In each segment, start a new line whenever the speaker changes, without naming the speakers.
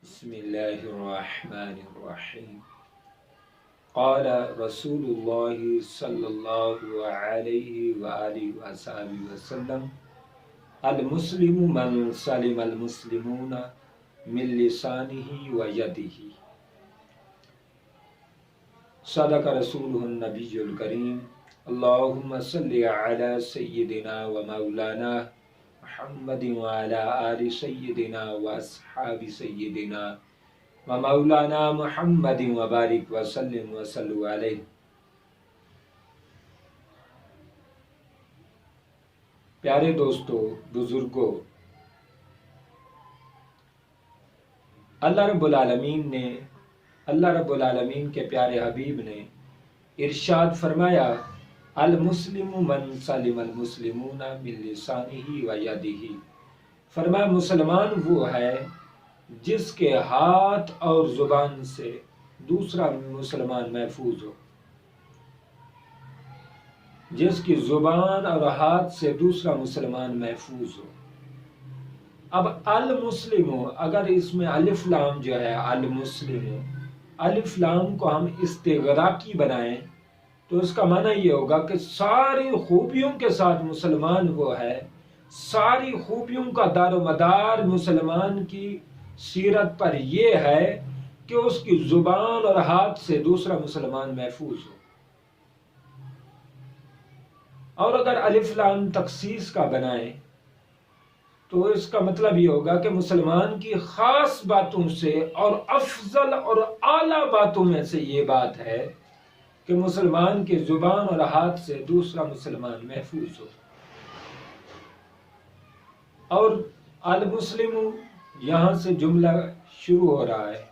بسم الله الرحمن الرحيم. قال رسول الله صلى الله عليه وآله وصحبه وسلم: المسلم من سلم المسلمون من لسانه ويده. صدق رسوله النبي الكريم. اللهم صل على سيدنا ومولانا محمد وعلى آل سيدنا وأصحاب سيدنا ومولانا محمد وبارك وسلم وصلوا علیہ. پیارے دوستو، بزرگوں، اللہ رب العالمین کے پیارے حبیب نے ارشاد فرمایا: المسلم من سلم المسلمون من لسانہ و یدہ. فرمایا مسلمان وہ ہے جس کے ہاتھ اور زبان سے دوسرا مسلمان محفوظ ہو. جس کی زبان اور ہاتھ سے دوسرا مسلمان محفوظ ہو. اب المسلم، اگر اس میں الف لام جو ہے المسلم، الف لام کو ہم استغراقی بنائیں تو اس کا معنی یہ ہوگا کہ ساری خوبیوں کے ساتھ مسلمان وہ ہے، ساری خوبیوں کا دار و مدار مسلمان کی سیرت پر یہ ہے کہ اس کی زبان اور ہاتھ سے دوسرا مسلمان محفوظ ہو. اور اگر الف لام تخصیص کا بنائیں تو اس کا مطلب یہ ہوگا کہ مسلمان کی خاص باتوں سے اور افضل اور اعلیٰ باتوں میں سے یہ بات ہے کہ مسلمان کی زبان اور ہاتھ سے دوسرا مسلمان محفوظ ہو. اور المسلم، یہاں سے جملہ شروع ہو رہا ہے.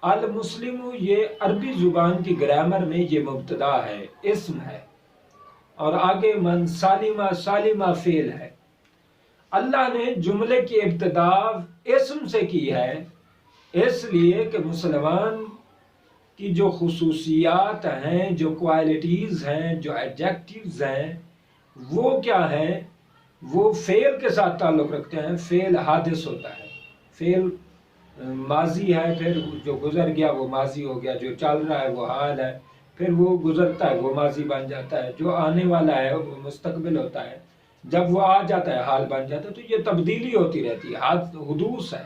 المسلم یہ عربی زبان کی گرامر میں یہ مبتدا ہے، اسم ہے، اور آگے من سالمہ فعل ہے. اللہ نے جملے کی ابتدا اسم سے کی ہے اس لیے کہ مسلمان کی جو خصوصیات ہیں، جو کوالٹیز ہیں، جو ایڈجیکٹیوز ہیں، وہ کیا ہیں؟ وہ فعل کے ساتھ تعلق رکھتے ہیں. فعل حادث ہوتا ہے، فعل ماضی ہے، پھر جو گزر گیا وہ ماضی ہو گیا، جو چل رہا ہے وہ حال ہے، پھر وہ گزرتا ہے وہ ماضی بن جاتا ہے، جو آنے والا ہے وہ مستقبل ہوتا ہے، جب وہ آ جاتا ہے حال بن جاتا ہے. تو یہ تبدیلی ہوتی رہتی ہے، حدوث ہے،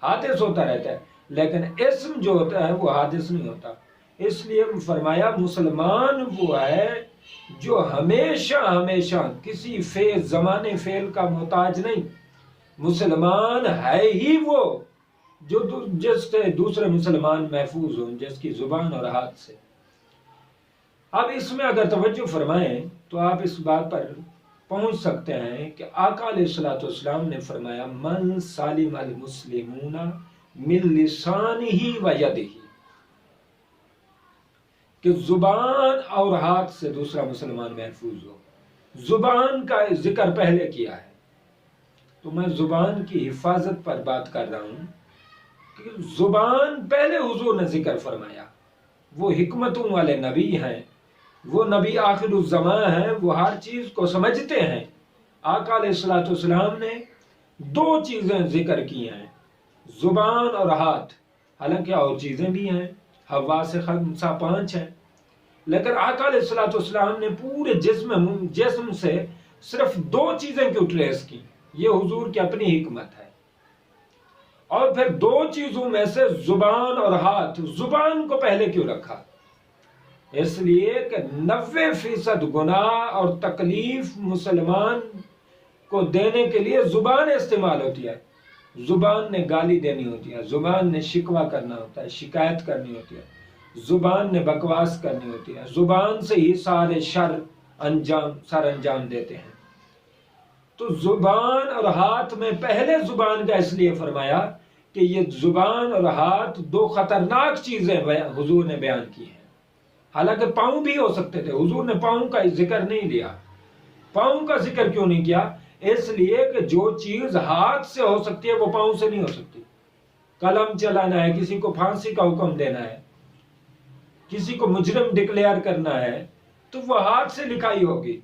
حادث ہوتا رہتا ہے. لیکن اسم جو ہوتا ہے وہ حادث نہیں ہوتا. اس لیے فرمایا مسلمان وہ ہے جو ہمیشہ کسی زمانے فعل کا محتاج نہیں. مسلمان ہے ہی وہ جو جس سے دوسرے مسلمان محفوظ ہوں، جس کی زبان اور ہاتھ سے. اب اس میں اگر توجہ فرمائیں تو آپ اس بات پر پہنچ سکتے ہیں کہ آقا علیہ الصلوۃ والسلام نے فرمایا من سالم المسلمون من لسانہ و یدہ، کہ زبان اور ہاتھ سے دوسرا مسلمان محفوظ ہو. زبان کا ذکر پہلے کیا ہے تو میں زبان کی حفاظت پر بات کر رہا ہوں کہ زبان پہلے حضور نے ذکر فرمایا. وہ حکمتوں والے نبی ہیں، وہ نبی آخر الزمان ہیں، وہ ہر چیز کو سمجھتے ہیں. آقا علیہ الصلوۃ والسلام نے دو چیزیں ذکر کی ہیں، زبان اور ہاتھ. حالانکہ اور چیزیں بھی ہیں، حواس خمسہ 5 ہیں، لیکن آقا علیہ الصلوۃ والسلام نے پورے جسم سے صرف دو چیزیں کیوں ٹریس کی؟ یہ حضور کی اپنی حکمت ہے. اور پھر دو چیزوں میں سے زبان اور ہاتھ، زبان کو پہلے کیوں رکھا؟ اس لیے کہ 90% گناہ اور تکلیف مسلمان کو دینے کے لیے زبان استعمال ہوتی ہے. زبان نے گالی دینی ہوتی ہے، زبان نے شکوہ کرنا ہوتا ہے، شکایت کرنی ہوتی ہے، زبان نے بکواس کرنی ہوتی ہے، زبان سے ہی سارے سر انجام دیتے ہیں. تو زبان اور ہاتھ میں پہلے زبان کا اس لیے فرمایا کہ یہ زبان اور ہاتھ دو خطرناک چیزیں حضور نے بیان کی ہیں. حالانکہ پاؤں بھی ہو سکتے تھے، حضور نے پاؤں کا ذکر نہیں لیا. پاؤں کا ذکر کیوں نہیں کیا؟ اس لیے کہ جو چیز ہاتھ سے ہو سکتی ہے وہ پاؤں سے نہیں ہو سکتی. قلم چلانا ہے، کسی کو پھانسی کا حکم دینا ہے، کسی کو مجرم ڈکلیئر کرنا ہے تو وہ ہاتھ سے لکھائی ہوگی،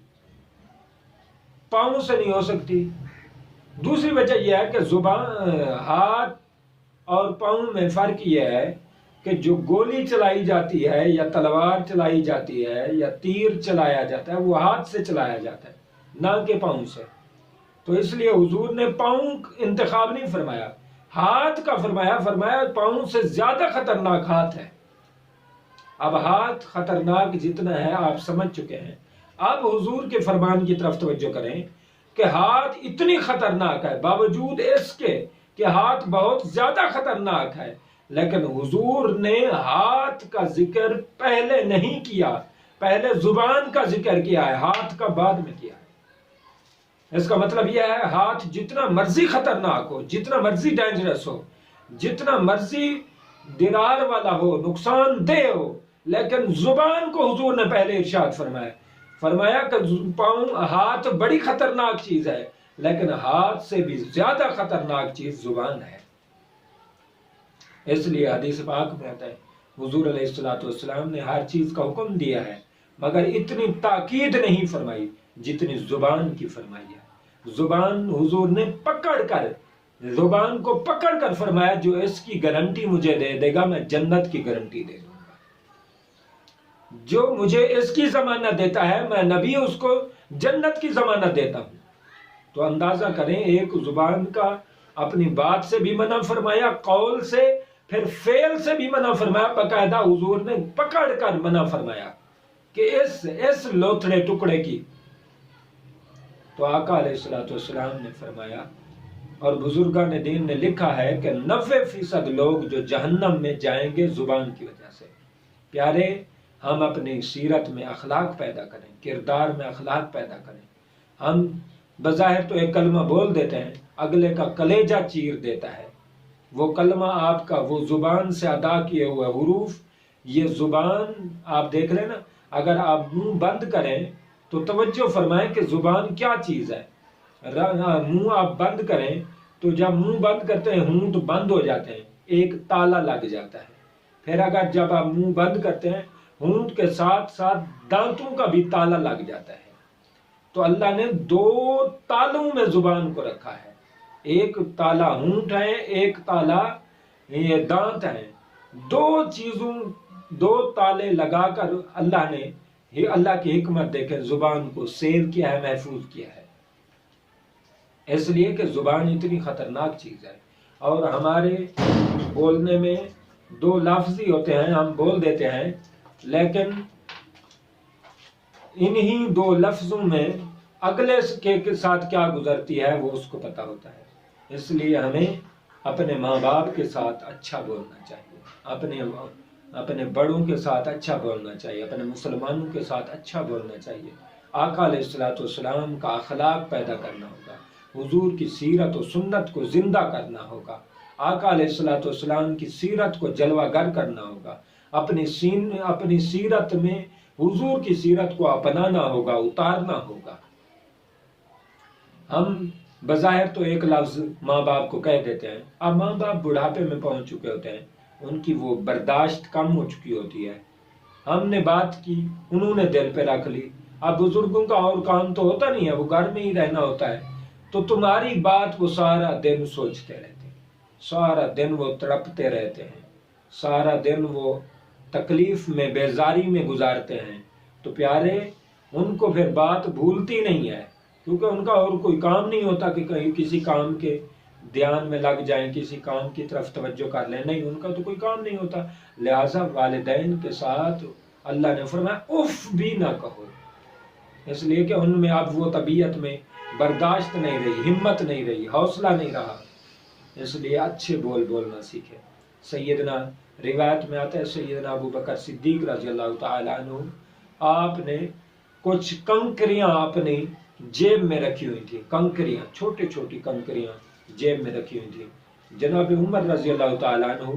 پاؤں سے نہیں ہو سکتی. دوسری وجہ یہ ہے کہ زبان، ہاتھ اور پاؤں میں فرق یہ ہے کہ جو گولی چلائی جاتی ہے یا تلوار چلائی جاتی ہے یا تیر چلایا جاتا ہے وہ ہاتھ سے چلایا جاتا ہے، نہ کہ پاؤں سے۔ تو اس لیے حضور نے پاؤں انتخاب نہیں فرمایا، ہاتھ کا فرمایا پاؤں سے زیادہ خطرناک ہاتھ ہے۔ اب ہاتھ خطرناک جتنا ہے آپ سمجھ چکے ہیں، اب حضور کے فرمان کی طرف توجہ کریں کہ ہاتھ اتنی خطرناک ہے، باوجود اس کے کہ ہاتھ بہت زیادہ خطرناک ہے، لیکن حضور نے ہاتھ کا ذکر پہلے نہیں کیا، پہلے زبان کا ذکر کیا ہے، ہاتھ کا بعد میں کیا ہے۔ اس کا مطلب یہ ہے ہاتھ جتنا مرضی خطرناک ہو، جتنا مرضی ڈینجرس ہو، جتنا مرضی درار والا ہو، نقصان دہ ہو، لیکن زبان کو حضور نے پہلے ارشاد فرمایا کہ ہاتھ بڑی خطرناک چیز ہے، لیکن ہاتھ سے بھی زیادہ خطرناک چیز زبان ہے۔ اس لیے حدیث پاک میں آتا ہے حضور علیہ السلام نے ہر چیز کا حکم دیا ہے، مگر اتنی تاکید نہیں فرمائی جتنی زبان کی فرمائی ہے۔ زبان حضور نے زبان کو پکڑ کر فرمایا، جو اس کی گارنٹی مجھے دے دے گا میں جنت کی گارنٹی دے دوں گا، جو مجھے اس کی ضمانت دیتا ہے میں نبی اس کو جنت کی ضمانت دیتا ہوں۔ تو اندازہ کریں، ایک زبان کا اپنی بات سے بھی منع فرمایا، قول سے، پھر فعل سے بھی منع فرمایا، باقاعدہ حضور نے پکڑ کر منع فرمایا کہ اس لوتھڑے ٹکڑے کی۔ تو آقا علیہ السلام نے فرمایا، اور بزرگان دین نے لکھا ہے کہ 90% لوگ جو جہنم میں جائیں گے زبان کی وجہ سے۔ پیارے، ہم اپنی سیرت میں اخلاق پیدا کریں، کردار میں اخلاق پیدا کریں۔ ہم بظاہر تو ایک کلمہ بول دیتے ہیں، اگلے کا کلیجہ چیر دیتا ہے وہ کلمہ، آپ کا وہ زبان سے ادا کیے ہوئے حروف۔ یہ زبان آپ دیکھ لیں نا، اگر آپ منہ بند کریں تو توجہ فرمائیں کہ زبان کیا چیز ہے۔ منہ آپ بند کریں تو جب منہ بند کرتے ہیں ہونٹ بند ہو جاتے ہیں، ایک تالا لگ جاتا ہے۔ پھر اگر جب آپ منہ بند کرتے ہیں ہونٹ کے ساتھ ساتھ دانتوں کا بھی تالا لگ جاتا ہے۔ تو اللہ نے 2 تالوں میں زبان کو رکھا ہے، ایک تالا ہونٹ ہے، ایک تالا یہ دانت ہیں۔ 2 تالے لگا کر اللہ کی حکمت دیکھیں، زبان کو سیو کیا ہے، محفوظ کیا ہے۔ اس لیے کہ زبان اتنی خطرناک چیز ہے، اور ہمارے بولنے میں 2 لفظ ہی ہوتے ہیں، ہم بول دیتے ہیں، لیکن انہی 2 لفظوں میں اگلے کے ساتھ کیا گزرتی ہے وہ اس کو پتا ہوتا ہے۔ اس لیے ہمیں اپنے ماں باپ کے ساتھ اچھا بولنا چاہیے، اپنے بڑوں کے ساتھ اچھا بولنا چاہیے، اپنے مسلمانوں کے ساتھ اچھا بولنا چاہیے۔ آقا علیہ السلام کا اخلاق پیدا کرنا ہوگا، حضور کی سیرت و سنت کو زندہ کرنا ہوگا، آقا علیہ السلام کی سیرت کو جلوہ گر کرنا ہوگا، اپنی سیرت میں حضور کی سیرت کو اپنانا ہوگا، اتارنا ہوگا۔ ہم بظاہر تو ایک لفظ ماں باپ کو کہہ دیتے ہیں، اب ماں باپ بڑھاپے میں پہنچ چکے ہوتے ہیں، ان کی وہ برداشت کم ہو چکی ہوتی ہے، ہم نے بات کی انہوں نے دل پہ رکھ لی۔ اب بزرگوں کا اور کام تو ہوتا نہیں ہے، وہ گھر میں ہی رہنا ہوتا ہے، تو تمہاری بات وہ سارا دن سوچتے رہتے ہیں، سارا دن وہ تڑپتے رہتے ہیں، سارا دن وہ تکلیف میں بیزاری میں گزارتے ہیں۔ تو پیارے، ان کو پھر بات بھولتی نہیں ہے، کیونکہ ان کا اور کوئی کام نہیں ہوتا کہ کہیں کسی کام کے دھیان میں لگ جائیں، کسی کام کی طرف توجہ کر لیں، نہیں، ان کا تو کوئی کام نہیں ہوتا۔ لہٰذا والدین کے ساتھ اللہ نے فرمایا اف بھی نہ کہو، اس لیے کہ ان میں اب وہ طبیعت میں برداشت نہیں رہی، ہمت نہیں رہی، حوصلہ نہیں رہا، اس لیے اچھے بولنا سیکھے۔ سیدنا روایت میں آتا ہے سیدنا ابو بکر صدیق رضی اللہ تعالیٰ عنہ، آپ نے کچھ کنکریاں اپنی جیب میں رکھی ہوئی تھی، کنکریاں، چھوٹی چھوٹی کنکریاں جیب میں رکھی ہوئی تھی۔ جناب عمر رضی اللہ تعالیٰ عنہ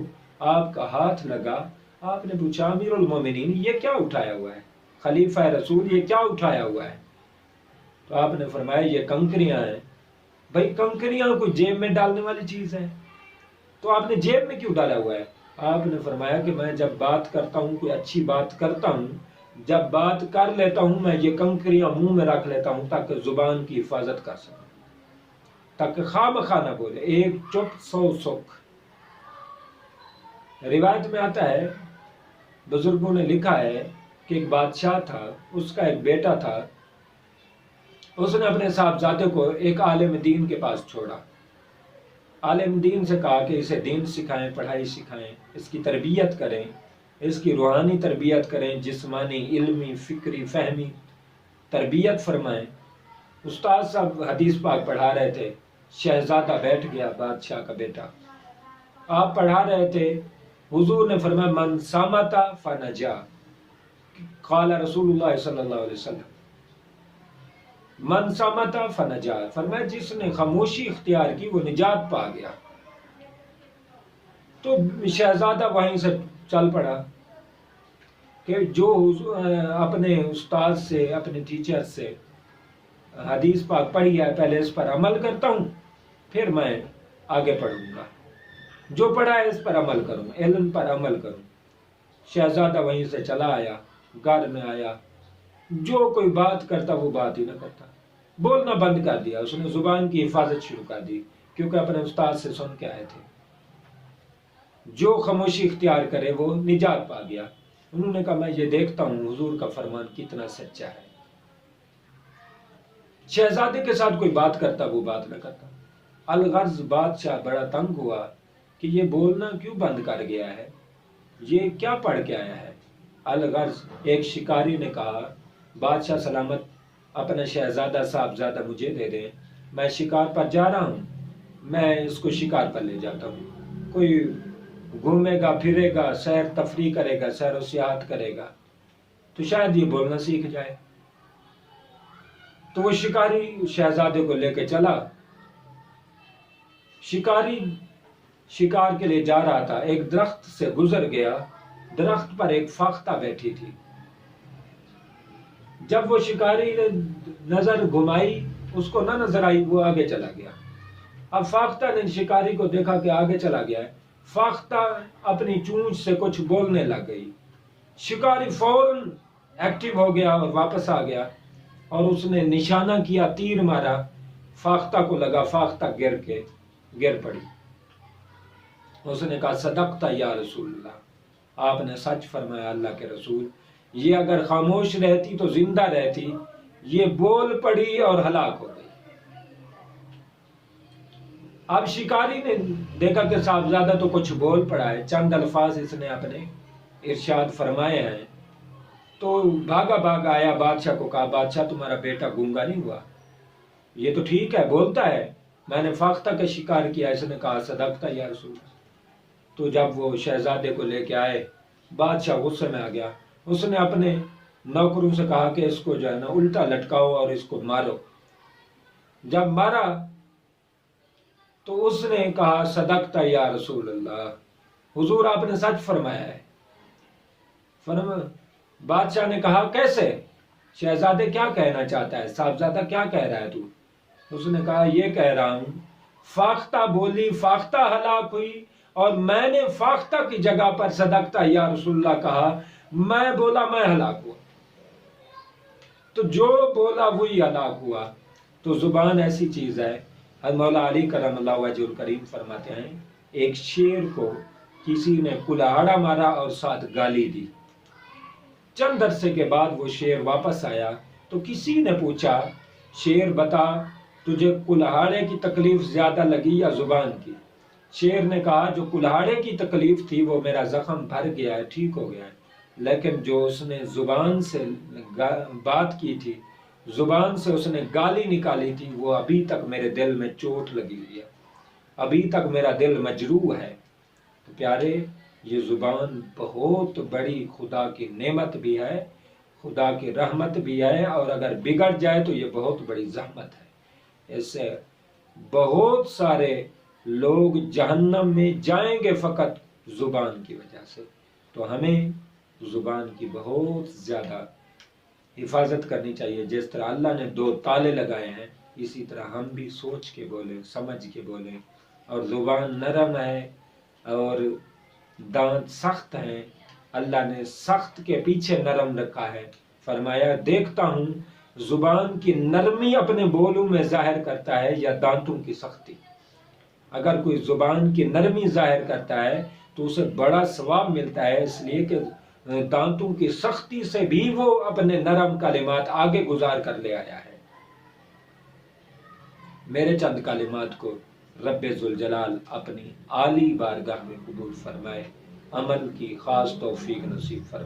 آپ کا ہاتھ لگا، آپ نے پوچھا امیر المومنین یہ کیا اٹھایا ہوا ہے، خلیفہ رسول یہ کیا اٹھایا ہوا ہے؟ تو آپ نے فرمایا یہ کنکریاں ہیں۔ بھائی کنکریاں کوئی جیب میں ڈالنے والی چیز ہے، تو آپ نے جیب میں کیوں ڈالا ہوا ہے؟ آپ نے فرمایا کہ میں جب بات کرتا ہوں، کوئی اچھی بات کرتا ہوں، جب بات کر لیتا ہوں میں یہ کنکریاں منہ میں رکھ لیتا ہوں تاکہ زبان کی حفاظت کر سکوں، تاکہ خواہ مخواہ نہ بولے، ایک چپ 100 سکھ۔ روایت میں آتا ہے، بزرگوں نے لکھا ہے کہ ایک بادشاہ تھا، اس کا ایک بیٹا تھا، اس نے اپنے صاحبزادے کو ایک عالم دین کے پاس چھوڑا. عالم دین سے کہا کہ اسے دین سکھائیں، پڑھائی سکھائیں، اس کی تربیت کریں، اس کی روحانی تربیت کریں، جسمانی، علمی، فکری، فہمی تربیت فرمائیں. استاد صاحب حدیث پاک پڑھا رہے تھے، شہزادہ بیٹھ گیا، بادشاہ کا بیٹا. آپ پڑھا رہے تھے، حضور نے فرمایا من سامتا فنجا، قال رسول اللہ صلی اللہ علیہ وسلم، من سامتا فنجا، فرمایا جس نے خاموشی اختیار کی وہ نجات پا گیا. تو شہزادہ وہیں سے چل پڑا کہ جو اپنے استاد سے، اپنے ٹیچر سے حدیث پاک پڑھی ہے، پہلے اس پر عمل کرتا ہوں، پھر میں آگے پڑھوں گا. جو پڑھا ہے اس پر عمل کروں، علم پر عمل کروں. شہزادہ وہیں سے چلا آیا، گھر میں آیا، جو کوئی بات کرتا وہ بات ہی نہ کرتا، بولنا بند کر دیا. اس نے زبان کی حفاظت شروع کر دی، کیونکہ اپنے استاد سے سن کے آئے تھے. جو خاموشی اختیار کرے وہ نجات پا گیا. انہوں نے کہا میں یہ دیکھتا ہوں حضور کا فرمان کتنا سچا ہے. شہزادے کے ساتھ کوئی بات کرتا وہ بات نہ کرتا. الغرض بادشاہ بڑا تنگ ہوا کہ یہ بولنا کیوں بند کر گیا ہے، یہ کیا پڑھ کے آیا ہے. الغرض ایک شکاری نے کہا بادشاہ سلامت، اپنا شہزادہ صاحبزادہ مجھے دے دیں، میں شکار پر جا رہا ہوں، میں اس کو شکار پر لے جاتا ہوں. کوئی گھومے گا، پھرے گا، سیر تفریح کرے گا، سیر و سیاحت کرے گا تو شاید یہ بولنا سیکھ جائے. تو وہ شکاری شہزادے کو لے کے چلا. شکاری شکار کے لیے جا رہا تھا، ایک درخت سے گزر گیا، درخت پر ایک فاختہ بیٹھی تھی. جب وہ شکاری نے نظر گھمائی، اس کو نہ نظر آئی، وہ آگے چلا گیا. اب فاختہ نے شکاری کو دیکھا کہ آگے چلا گیا ہے، فاختہ اپنی چونچ سے کچھ بولنے لگ گئی. شکاری فوراً ایکٹیو ہو گیا اور واپس آ گیا، اور اس نے نشانہ کیا، تیر مارا، فاختہ کو لگا، فاختہ گر پڑی. اس نے کہا صدقت یا رسول اللہ، آپ نے سچ فرمایا اللہ کے رسول، یہ اگر خاموش رہتی تو زندہ رہتی، یہ بول پڑی اور ہلاک ہو گئی. اب شکاری نے دیکھا کہ صاحبزادہ تو کچھ بول پڑا ہے، چند الفاظ اس نے اپنے ارشاد فرمائے ہیں، تو بھاگا آیا، بادشاہ کو کہا بادشاہ تمہارا بیٹا گونگا نہیں ہوا، یہ تو ٹھیک ہے بولتا ہے، میں نے فاختہ کا شکار کیا. اس نے کہا صدقت یا رسول اللہ. تو جب وہ شہزادے کو لے کے آئے، بادشاہ غصے میں آ گیا. اس نے اپنے نوکروں سے کہا کہ اس کو جو ہے نا الٹا لٹکاؤ اور اس کو مارو. جب مارا تو اس نے کہا صدقت یا رسول اللہ، حضور آپ نے سچ فرمایا ہے. بادشاہ نے کہا کیسے، شہزادے کیا کہنا چاہتا ہے، صاحبزادہ کیا کہہ رہا ہے تو؟ اس نے کہا یہ کہہ رہا ہوں فاختہ بولی، فاختہ ہلاک ہوئی، اور میں نے فاختہ کی جگہ پر صدقت یا رسول اللہ کہا، میں بولا میں ہلاک ہوا. تو جو بولا وہی ہلاک ہوا. تو زبان ایسی چیز ہے، مولا علی کرم اللہ وجہ الکریم فرماتے ہیں ایک شیر کو کسی نے کلاہڑا مارا اور ساتھ گالی دی. چند عرصے کے بعد وہ شیر واپس آیا تو کسی نے پوچھا شیر بتا تجھے کلاہڑے کی تکلیف زیادہ لگی یا زبان کی؟ شیر نے کہا جو کلاہڑے کی تکلیف تھی وہ میرا زخم بھر گیا ہے، ٹھیک ہو گیا ہے، لیکن جو اس نے زبان سے بات کی تھی، زبان سے اس نے گالی نکالی تھی، وہ ابھی تک میرے دل میں چوٹ لگی ہوئی ہے، ابھی تک میرا دل مجروح ہے. تو پیارے، یہ زبان بہت بڑی خدا کی نعمت بھی ہے، خدا کی رحمت بھی ہے، اور اگر بگڑ جائے تو یہ بہت بڑی زحمت ہے. اس سے بہت سارے لوگ جہنم میں جائیں گے فقط زبان کی وجہ سے. تو ہمیں زبان کی بہت زیادہ حفاظت کرنی چاہیے. جس طرح اللہ نے 2 تالے لگائے ہیں، اسی طرح ہم بھی سوچ کے بولیں، سمجھ کے بولیں. اور زبان نرم ہے اور دانت سخت ہیں، اللہ نے سخت کے پیچھے نرم رکھا ہے. فرمایا دیکھتا ہوں زبان کی نرمی اپنے بولوں میں ظاہر کرتا ہے یا دانتوں کی سختی. اگر کوئی زبان کی نرمی ظاہر کرتا ہے تو اسے بڑا ثواب ملتا ہے، اس لیے کہ دانتوں کی سختی سے بھی وہ اپنے نرم کلمات آگے گزار کر لے آیا ہے۔ میرے چند کلمات کو رب ذوالجلال اپنی عالی بارگاہ میں قبول فرمائے، عمل کی خاص توفیق نصیب فرمائے۔